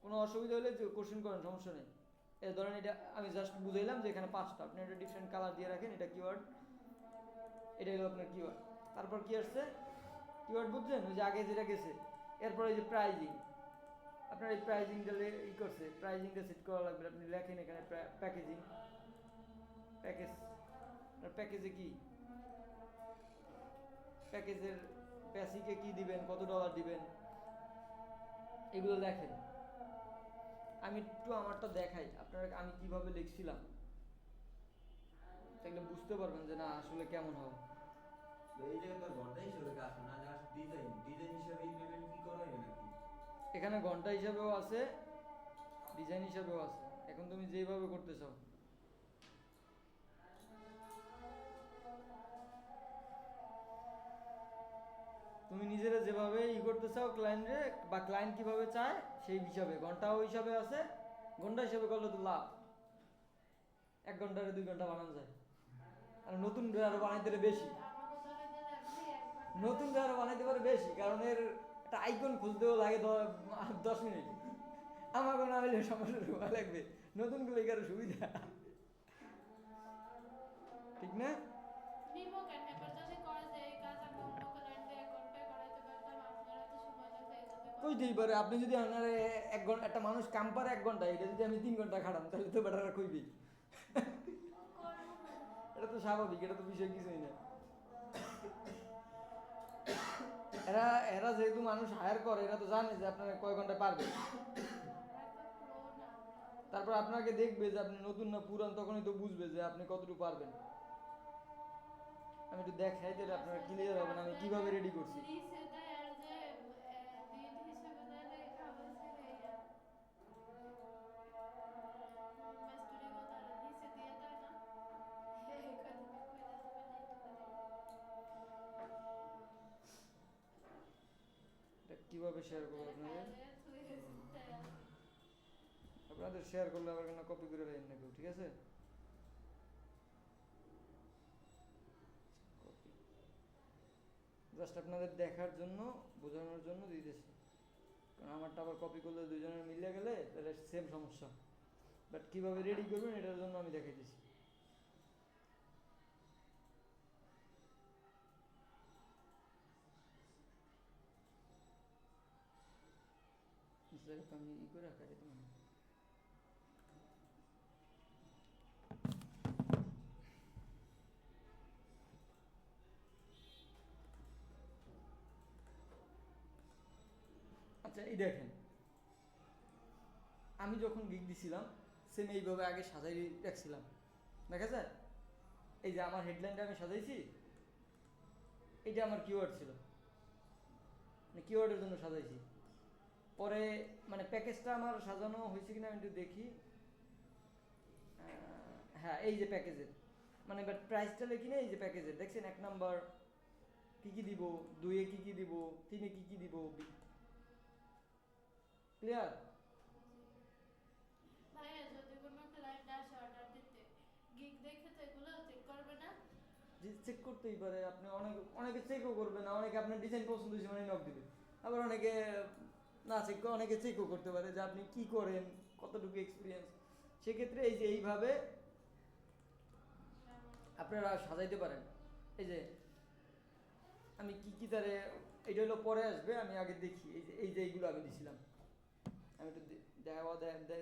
কোনো অসুবিধা হলে কোশ্চেন করেন, সমস্যা নেই। এই ধরেন এটা আমি জাস্ট বুঝাইলাম যে এখানে 5টা, আপনি একটা ডিফারেন্ট কালার দিয়ে রাখেন, এটা কিওয়ার্ড, এটা হলো আপনার কিওয়ার্ড। তারপর কি আসছে, কিওয়ার্ড বুঝছেন, ওই যে আগে যেটা গেছে। এরপর এই যে প্রাইজিং, আপনার এই প্রাইজিংটা ই করছে, প্রাইজিংটা সেট করা লাগবে। আপনি লেখেন এখানে প্যাকেজিং, প্যাকেজ, প্যাকেজে কি, প্যাকেজের বেসিকে কি দিবেন, কত ডলার দিবেন, এগুলো লেখেন। আমি একটু আমারটা দেখাই আপনারা, আমি কিভাবে লিখছিলাম, তাহলে বুঝতে পারবেন যে না আসলে কেমন হয়। তো এই জায়গায় তো ঘন্টা হিসেবে কাজ না, জাস্ট ডিজাইন হিসেবে ইমপ্লিমেন্ট কি করা হয় নাকি? এখানে ঘন্টা হিসাবেও আছে, ডিজাইন হিসাবেও আছে, এখন তুমি যেভাবে করতে চাও। তুমি নিজেরা যেভাবে ই করতে চাও ক্লায়েন্টে, বা ক্লায়েন্ট কিভাবে চায় সেই হিসাবে, ঘন্টাও হিসাবে আছে। ঘন্টা হিসাবে করলে তো লাভ, 1 ঘন্টারে 2 ঘন্টা বানানো যায়। আর নতুন আরো বানাইতে পারে বেশি, নতুন আরো বানাইতে পারে বেশি, কারণ এর একটা আইকন খুঁজতেও লাগে 10 মিনিট। আমাকে না হলে সমস্যা সময় লাগবে, নতুন গুলো আরো সুবিধা, ঠিক না? নিমো কেন এবার যদি করে যে এই কাজ আমি অন্য ক্লায়েন্ট দিয়ে 1 ঘন্টায় করাইতে পারতাম, আপনারা তো সময় লাগবে এই যদি কইতেই পারে, আপনি যদি আপনার 1 ঘন্টা, একটা মানুষ কাম পারে 1 ঘন্টা, এটা যদি আমি 3 ঘন্টা খাটাম তাহলে তো বেটারা কইবি। এটা তো স্বাভাবিক, এটা তো বিষয় কিছুই না। এরা এরা যেহেতু মানুষ হায়ার করে, এরা তো জানে যে আপনার কয় ঘন্টায় পারবে। তারপর আপনাকে দেখবে যে আপনি নতুন না পুরান, তখনই তো বুঝবে যে আপনি কতটুকু পারবেন। আমি একটু দেখাই তাহলে আপনারা ক্লিয়ার হবেন আমি কিভাবে রেডি করছি। লিসে দেয় আর যে দিন হিসেবে দেয় না খাবার ছেড়ে ইয়া মাস্টারি কথা আর লিসে দিয়ে দেয় না এই কথা কইরা দেবে না এটা কিভাবে শেয়ার করবো আপনাদের, তুই আপনাদের শেয়ার করলে আবার কেন কপি করে দেন না কেউ, ঠিক আছে? জাস্ট আপনাদের দেখার জন্য, বোঝানোর জন্য দিতেছি, কারণ আমারটা আবার কপি করলে দুজনের মিলে গেলে তাহলে সেম সমস্যা। বাট কিভাবে রেডি করবেন এটার জন্য আমি দেখাইতেছি। আমি ই করে রাখা যেত না। আচ্ছা এই দেখেন, আমি যখন গিগ দিছিলাম সেম এইভাবে আগে সাজাই রাখছিলাম, দেখা যায়? এই যে আমার হেডলাইনটা আমি সাজাইছি, এটা আমার কিওয়ার্ড ছিল, মানে কিওয়ার্ডের জন্য সাজাইছি। পরে মানে প্যাকেজটা আমার সাজানো হয়েছে কিনা আমি একটু দেখি। হ্যাঁ এই যে প্যাকেজের, মানে বাট প্রাইসটা লিখি না, এই যে প্যাকেজের দেখছেন 1 নাম্বার কী কী দিব, 2-এ কী কী দিব, 3-এ কী কী দিব, ক্লিয়ার? ভাইয়া যদি কোনো ক্লায়েন্ট আসে অর্ডার দিতে গিগ দেখে তো এগুলো চেক করবে না? যে চেক করতেই পারে, আপনি অনেকে চেকও করবে না, অনেকে আপনার ডিজাইন পছন্দ হয়েছে মানে নক দিবে, আবার অনেকে না চেক করে, অনেকে চেকও করতে পারে যে আপনি কি করেন, কতটুকু এক্সপিরিয়েন্স। সেক্ষেত্রে এই যে এইভাবে আপনারা সাজাইতে পারেন। এই যে আমি কি তারে, এটা হলো পরে আসবে, আমি আগে দেখি এই যে এইগুলো আমি দিছিলাম, আমি একটু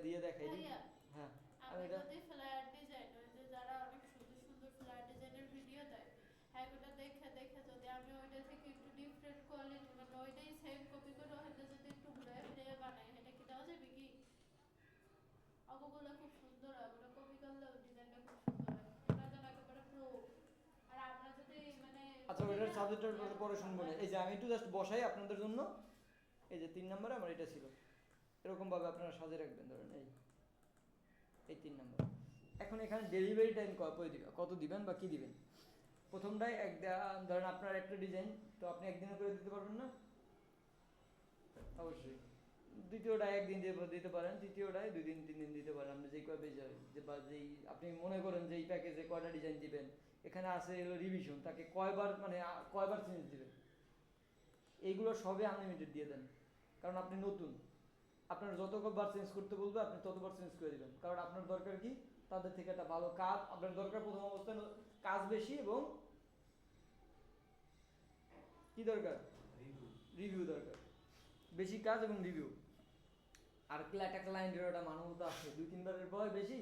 দিয়ে দেখাই দিই। ভাইয়া হ্যাঁ আমি আমি এটা যদি ফ্লায়ার ডিজাইন ওই যে যারা অনেক সুন্দর সুন্দর ফ্লায়ার ডিজাইনের ভিডিও দেয় হ্যাঁ ওটা দেখে দেখে যদি আমি ওইটা থেকে একটু ডিফারেন্ট কোয়ালিটি মানে ওইটাই সেম কপি করে হয়তো যদি একটু ঘুরে ফিরে বানাই এটা কি দেওয়া যাবে কি? অগগুলো খুব সুন্দর হয়, ওগুলো কপি করলে ওই ডিজাইনটা খুব সুন্দর হয়, ওটা যেন একেবারে প্রো। আর আমরা যদি মানে আচ্ছা ওইটার সাবজেক্টের পরে শুনবো না, এই যে আমি একটু জাস্ট বসাই আপনাদের জন্য। এই যে 3 নম্বরে আমার এটা ছিল, এরকমভাবে আপনারা সাজিয়ে রাখবেন, ধরেন এই 3 নম্বর। এখন এখানে ডেলিভারি টাইম কত দিবেন বা কি দিবেন। প্রথমটাই ধরেন আপনার একটা ডিজাইন তো আপনি একদিনে করে দিতে পারবেন না, অবশ্যই। দ্বিতীয়টায় একদিন দিতে পারেন, তৃতীয়টায় 2 দিন 3 দিন দিতে পারেন, আপনি যেই কয় পেজ যে বা যেই আপনি মনে করেন যে এই প্যাকেজে কয়টা ডিজাইন দিবেন। এখানে আছে হলো রিভিশন, তাকে কয়বার মানে কয়বার চেঞ্জ দিবেন, এইগুলো সবই আনলিমিটেড দিয়ে দেন, কারণ আপনি নতুন। আপনার যতবার চেঞ্জ করতে বলবে আপনি ততবার চেঞ্জ করে দিবেন, কারণ আপনার দরকার কি তাদের থেকে একটা ভালো কাজ, আপনার দরকার প্রথম অবস্থায় কাজ বেশি এবং কি দরকার, রিভিউ দরকার, বেশি কাজ এবং রিভিউ। আর একটা ক্লায়েন্টের একটা মানবতা আছে, 2-3 বারের পর বেশি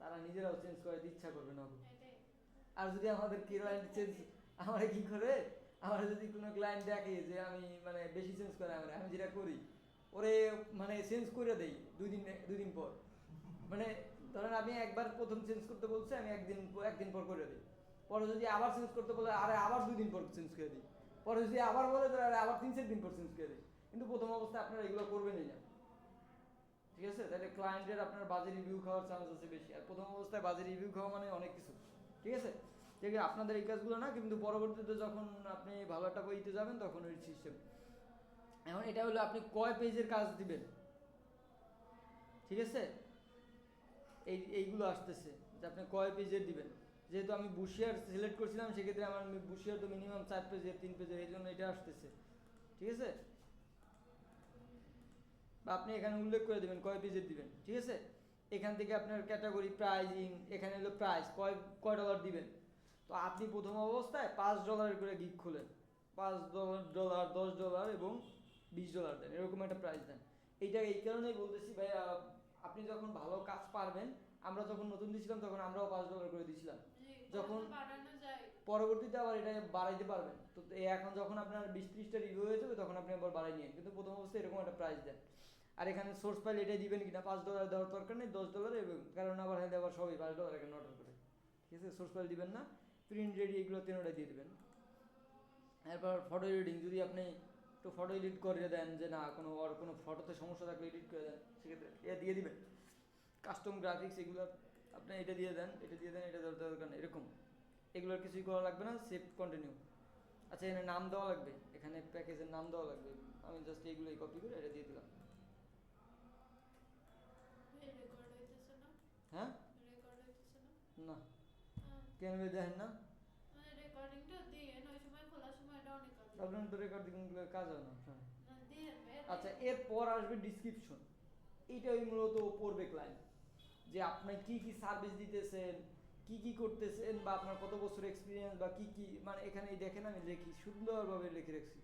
তারা নিজেরাও চেঞ্জ করে ইচ্ছা করবে না। এটাই আর যদি আমাদের ক্লায়েন্ট চেঞ্জ আমার কি করে, আমার যদি কোনো ক্লায়েন্ট দেখে যে আমি মানে বেশি চেঞ্জ করে আমার, আমি যেটা করি ওরে মানে চেঞ্জ করে দেই 2 দিন পর। মানে ধরেন আমি একবার প্রথম চেঞ্জ করতে বলছে, আমি একদিন পর করে দিই। পরে যদি আবার চেঞ্জ করতে বলে আরে আবার 2 দিন পর চেঞ্জ করে দিই। পরে যদি আবার বলে তাহলে আবার 3-4 দিন পর চেঞ্জ করে দিই। কিন্তু প্রথম অবস্থায় আপনারা এগুলো করবেনই না, ঠিক আছে? তাহলে ক্লায়েন্টের আপনার বাজে রিভিউ খাওয়ার চান্স আছে বেশি। আর প্রথম অবস্থায় বাজে রিভিউ খাওয়া মানে অনেক কিছু, ঠিক আছে? ঠিক আছে, আপনাদের এই কাজগুলো না, কিন্তু পরবর্তীতে যখন আপনি ভালো একটা বইতে যাবেন তখন ওই সিস্টেম। এখন এটা হলো আপনি কয় পেজের কাজ দিবেন, ঠিক আছে? এইগুলো আসতেছে যে আপনি কয় পেজের দিবেন। যেহেতু আমি বুশিয়ার সিলেক্ট করছিলাম সেক্ষেত্রে আমার বুশিয়ার তো মিনিমাম 4 পেজের 3 পেজের, এই জন্য এটা আসতেছে, ঠিক আছে? বা আপনি এখানে উল্লেখ করে দেবেন কয় পেজের দিবেন, ঠিক আছে? এখান থেকে আপনার ক্যাটাগরি প্রাইজিং, এখানে হলো প্রাইস কয় ডলার দিবেন। তো আপনি প্রথম অবস্থায় $5 করে গিগ খুলেন, $5, $10 এবং $20 দেন, এরকম একটা প্রাইস দেন। এইটা এই কারণেই বলতেছি ভাই, আপনি যখন ভালো কাজ পারবেন, আমরা যখন নতুন দিয়েছিলাম তখন আমরাও $5 করে দিয়েছিলাম, যখন বাড়ানো যায়। পরবর্তীতে আবার এটা বাড়াইতে পারবেন। তো এখন যখন আপনার 20-30টা রিভিউ হয়ে যাবে তখন আপনি আবার বাড়াই নিন, কিন্তু প্রথম অবস্থায় এরকম একটা প্রাইস দেন। আর এখানে সোর্স ফাইল এটাই দিবেন কিনা, $5 দেওয়ার দরকার নেই, $10 এবং কারণ আবার হ্যাঁ আবার সবাই $5 এখানে অর্ডার করে, ঠিক আছে? সোর্স ফাইল দিবেন না, প্রিন্ট রেডি এগুলো 3টাই দিয়ে দেবেন। এরপর ফটো এডিটিং, যদি আপনি একটু ফটো এডিট করে দেন যে না কোনো ফটোতে সমস্যা থাকলে এডিট করে দেন, সেক্ষেত্রে এটা দিয়ে দিবেন। কাস্টম গ্রাফিক্স এগুলো আপনি এটা দিয়ে দেন, এটা দরকার নেই, এরকম এগুলোর কিছুই করা লাগবে না, সেভ কন্টিনিউ। আচ্ছা, এখানে নাম দেওয়া লাগবে, এখানে প্যাকেজের নাম দেওয়া লাগবে, আমি জাস্ট এইগুলোই কপি করে এটা দিয়ে দিলাম। রেকর্ড হইতেছে না, হ্যাঁ রেকর্ড হইতেছে না। না কেন দেখেন না, মানে রেকর্ডিংটা দিয়ে ওই সময় খোলার সময় এটা অনেক কাজ আপনার তো রেকর্ডিংগুলো কাজ হয় না। হ্যাঁ, না দিয়ে আচ্ছা, এরপর আসবে ডিসক্রিপশন। এইটাই মূলত পড়বে ক্লায়েন্ট, যে আপনি কি কি সার্ভিস দিতেছেন, কি কি করতেছেন, বা আপনার কত বছর এক্সপিরিয়েন্স, বা কি কি, মানে এখানে দেখেন আমি লিখি সুন্দরভাবে লিখে রাখছি।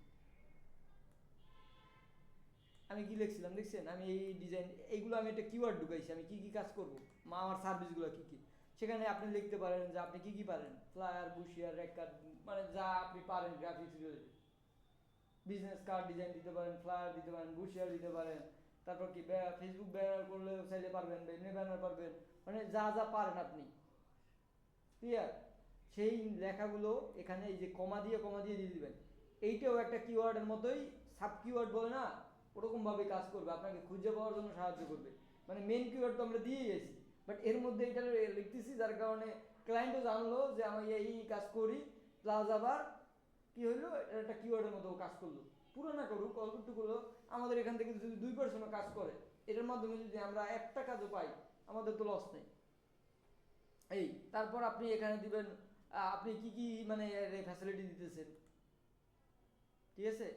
আমি কি লিখছিলাম দেখছেন, আমি এই ডিজাইন এইগুলো আমি একটা কিওয়ার্ড ঢুকাইছি, আমি কি কি কাজ করব, আমার সার্ভিসগুলো কি কি। সেখানে আপনি লিখতে পারেন যে আপনি কি কি পারেন, ফ্লায়ার, বুশিয়ার, রেড কার্ড, মানে যা আপনি পারেন graphics related. Business card design দিতে পারেন, ফ্লায়ার দিতে পারেন, বুশিয়ার দিতে পারেন, তারপর কি ফেসবুক ব্যানার করলে চাইলে পারবেন, বা এমনি ব্যানার পারবেন, মানে যা যা পারেন আপনি, ক্লিয়ার? সেই লেখাগুলো এখানে এই যে কমা দিয়ে দিয়ে দিবেন। এইটাও একটা কিওয়ার্ডের মতোই, সাব কিওয়ার্ড বলে না, ওরকমভাবে কাজ করবে, আপনাকে খুঁজে পাওয়ার জন্য সাহায্য করবে। মানে মেন কিওয়ার্ড তো আমরা দিয়েই গেছি, বাট এর মধ্যে এটা লিখতেছি যার কারণে ক্লায়েন্টও জানলো যে আমি এই কাজ করি, প্লাস আবার কি হইলো, এটা একটা কিওয়ার্ডের মতো কাজ করলো। পুরো না করুক, অল্প একটু করলো, আমাদের এখান থেকে যদি 2% কাজ করে, এটার মাধ্যমে যদি আমরা একটা কাজও পাই, আমাদের তো লস নেই। এই তারপর আপনি এখানে দিবেন আপনি কি কি মানে ফ্যাসিলিটি দিতেছেন, ঠিক আছে?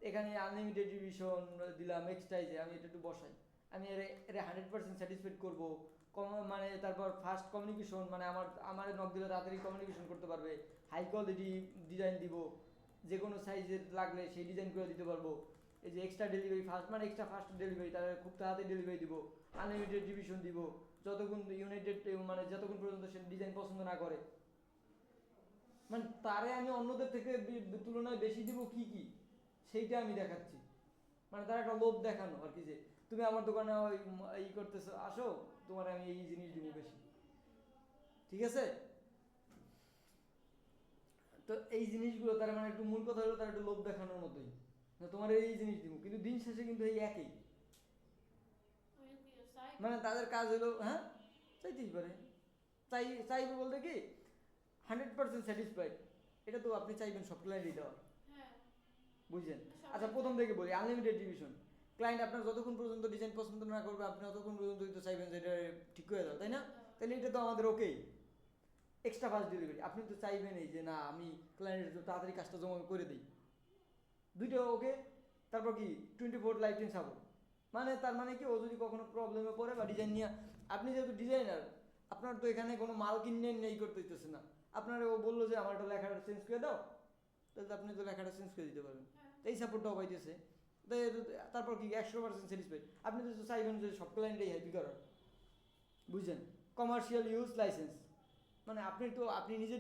এখানে আনলিমিটেড রিভিশন দিলাম, এক্সট্রাইজে আমি এটা একটু বসাই, আমি এর 100% স্যাটিসফাইড করবো, মানে তারপর ফাস্ট কমিউনিকেশন, মানে আমার নক দিলে তাড়াতাড়ি কমিউনিকেশন করতে পারবে, হাই কোয়ালিটি ডিজাইন দিব, যে কোনো সাইজের লাগলে সেই ডিজাইন করে দিতে পারবো। এই যে এক্সট্রা ডেলিভারি ফাস্ট, মানে এক্সট্রা ফাস্ট ডেলিভারি, তারা খুব তাড়াতাড়ি ডেলিভারি দিব, আনলিমিটেড রিভিশন দিব, যতক্ষণ ইউনাইটেড মানে যতক্ষণ পর্যন্ত সে ডিজাইন পছন্দ না করে, মানে তারে আমি অন্যদের থেকে তুলনায় বেশি দিব কি কি সেইটা আমি দেখাচ্ছি। মানে তার একটা লোভ দেখানো আর কি, যে তুমি আমার দোকানে ওই এই করতেছো, আসো তোমার আমি এই জিনিস দিব বেশি, ঠিক আছে? তো এই জিনিসগুলো তার মানে একটু মূল কথা হলো তার একটু লোভ দেখানোর মতোই, তোমার এই জিনিস দিব, কিন্তু দিন শেষে কিন্তু এই একই, মানে তাদের কাজ হলো হ্যাঁ চাইতেই পারে, চাইবে বলতে কি 100% স্যাটিসফাইড, এটা তো আপনি চাইবেন সব ক্লায়েন্টই দেওয়ার, বুঝছেন? আচ্ছা, প্রথম থেকে বলি, আনলিমিটেড ডিভিশন, ক্লায়েন্ট আপনার যতক্ষণ পর্যন্ত ডিজাইন পছন্দ না করবে আপনি ততক্ষণ পর্যন্ত তো চাইবেন যে এটা ঠিক করে দাও, তাই না? তাহলে এটা তো আমাদের ওকেই। এক্সট্রা ফাস্ট ডেলিভারি, আপনি তো চাইবেনই যে না আমি ক্লায়েন্টের তাড়াতাড়ি কাজটা জমা করে দিই, দুইটা ওকে। তারপর কি 24 লাইফ টাইম সাপোর্ট, মানে তার মানে কি ও যদি কখনো প্রবলেমে পড়ে বা ডিজাইন নিয়ে, আপনি যেহেতু ডিজাইনার, আপনার তো এখানে কোনো মাল কিনে নেই করতে হইতেছে না, আপনার ও বললো যে আমার একটা লেখাটা চেঞ্জ করে দাও, তাহলে আপনি তো লেখাটা চেঞ্জ করে দিতে পারবেন। হ্যাঁ। তো এই সাপোর্টটাও পাইতেছে। তারপর কি 100% স্যাটিসফাইড, আপনি তো চাইবেন যে সব ক্লায়েন্টই হ্যাপি করার, বুঝছেন? কমার্শিয়াল ইউজ লাইসেন্স মানে আপনি নিজে